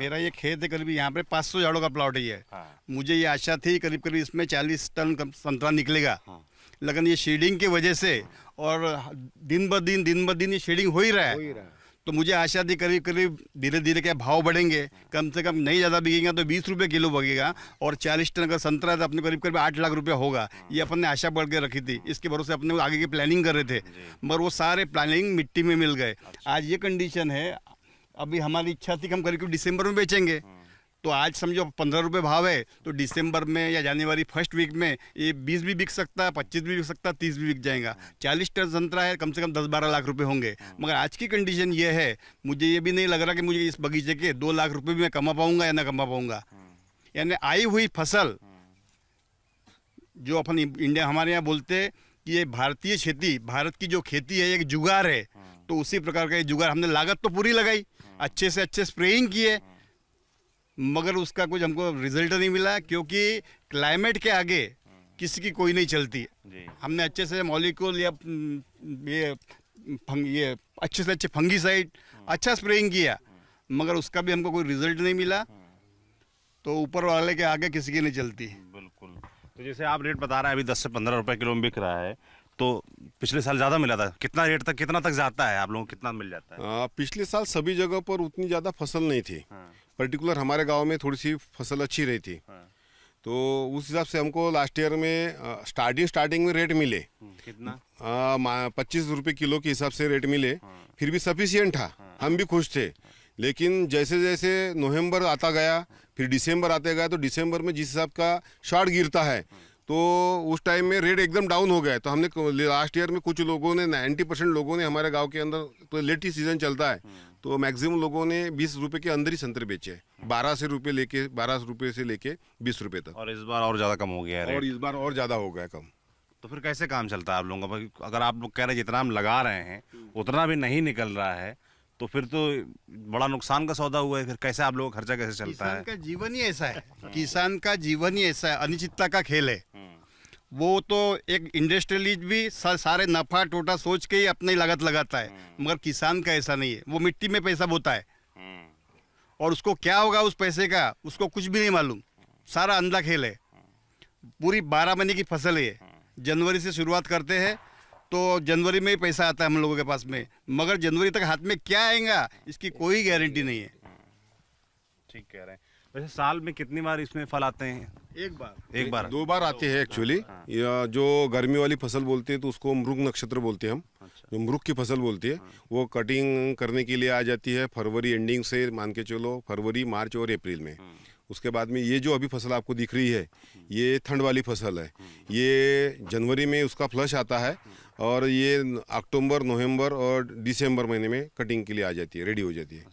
मेरा ये खेत है, करीब यहाँ पे 500 झाड़ों का प्लॉट ही है। हाँ। मुझे ये आशा थी करीब करीब इसमें 40 टन संतरा निकलेगा। हाँ। लेकिन ये शेडिंग की वजह से और दिन ब दिन ये शेडिंग हो ही रहा है। तो मुझे आशा थी करीब करीब धीरे धीरे क्या भाव बढ़ेंगे, कम से कम नहीं ज़्यादा बिकेगा तो 20 रुपये किलो बिकेगा, और 40 टन का संतरा है तो अपने करीब करीब 8 लाख रुपए होगा। ये अपन ने आशा बढ़ के रखी थी, इसके भरोसे अपने आगे की प्लानिंग कर रहे थे, मगर वो सारे प्लानिंग मिट्टी में मिल गए। आज ये कंडीशन है, अभी हमारी इच्छा थी कि हम करीब दिसंबर में बेचेंगे, तो आज समझो 15 रुपये भाव है, तो दिसंबर में या जनवरी फर्स्ट वीक में ये 20 भी बिक सकता है, 25 भी बिक सकता है, 30 भी बिक जाएगा। 40 टन संतरा है, कम से कम 10-12 लाख रुपए होंगे। मगर आज की कंडीशन ये है, मुझे ये भी नहीं लग रहा कि मुझे इस बगीचे के 2 लाख रुपए भी मैं कमा पाऊंगा या ना कमा पाऊंगा। यानी आई हुई फसल, जो अपन इंडिया हमारे यहाँ बोलते कि ये भारतीय खेती, भारत की जो खेती है एक जुगार है, तो उसी प्रकार का ये जुगार। हमने लागत तो पूरी लगाई, अच्छे से अच्छे स्प्रेइंग किए, मगर उसका कुछ हमको रिजल्ट नहीं मिला, क्योंकि क्लाइमेट के आगे किसी की कोई नहीं चलती। हमने अच्छे से मॉलिक्यूल या ये अच्छे से अच्छे फंगीसाइड अच्छा स्प्रेइंग किया, मगर उसका भी हमको कोई रिजल्ट नहीं मिला। तो ऊपर वाले के आगे किसी की नहीं चलती। बिल्कुल। तो जैसे आप रेट बता रहे हैं अभी 10 से 15 रुपए किलो में बिक रहा है, तो पिछले साल ज़्यादा मिला था। कितना रेट तक, कितना तक जाता है आप लोगों को, कितना मिल जाता है? पिछले साल सभी जगह पर उतनी ज़्यादा फसल नहीं थी। पर्टिकुलर हमारे गांव में थोड़ी सी फसल अच्छी रही थी। तो उस हिसाब से हमको लास्ट ईयर में स्टार्टिंग में रेट मिले। कितना? 25 रुपये किलो के हिसाब से रेट मिले। फिर भी सफिशियंट था, हम भी खुश थे। लेकिन जैसे जैसे नवंबर आता गया, फिर दिसंबर आते गया, तो दिसंबर में जिस हिसाब का शॉर्ट गिरता है, तो उस टाइम में रेट एकदम डाउन हो गया। तो हमने लास्ट ईयर में कुछ लोगों ने 90% लोगों ने हमारे गांव के अंदर, तो लेट ही सीजन चलता है, तो मैक्सिमम लोगों ने 20 रुपये के अंदर ही संतरे बेचे। 12 रुपये से लेके 20 रुपये तक। और इस बार और ज़्यादा कम हो गया है रेट। और इस बार और ज़्यादा हो गया कम। तो फिर कैसे काम चलता है आप लोगों का? अगर आप लोग कह रहे हैं जितना हम लगा रहे हैं उतना भी नहीं निकल रहा है, तो फिर तो बड़ा नुकसान का सौदा हुआ है। फिर कैसे आप लोगों का खर्चा कैसे चलता है? किसान का जीवन ही ऐसा है, किसान का जीवन ही ऐसा है, अनिश्चितता का खेल है। वो तो एक इंडस्ट्रियलिस्ट भी सारे नफा टोटा सोच के ही अपनी लागत लगाता है, मगर किसान का ऐसा नहीं है। वो मिट्टी में पैसा बोता है, और उसको क्या होगा उस पैसे का उसको कुछ भी नहीं मालूम। सारा अंधा खेल है। पूरी 12 महीने की फसल है। जनवरी से शुरुआत करते हैं तो जनवरी में ही पैसा आता है हम लोगों के पास में, मगर जनवरी तक हाथ में क्या आएगा इसकी कोई गारंटी नहीं है। ठीक कह रहे हैं। वैसे साल में कितनी बार इसमें फल आते हैं? एक बार 2 बार आते हैं एक्चुअली। या जो गर्मी वाली फसल बोलते हैं तो उसको मृग नक्षत्र बोलते हैं हम। जो मृग की फसल बोलती है वो कटिंग करने के लिए आ जाती है फरवरी एंडिंग से, मान के चलो फरवरी, मार्च और अप्रैल में। उसके बाद में ये जो अभी फसल आपको दिख रही है, ये ठंड वाली फसल है। ये जनवरी में उसका फ्लश आता है, और ये अक्टूबर, नवंबर और दिसंबर महीने में कटिंग के लिए आ जाती है, रेडी हो जाती है।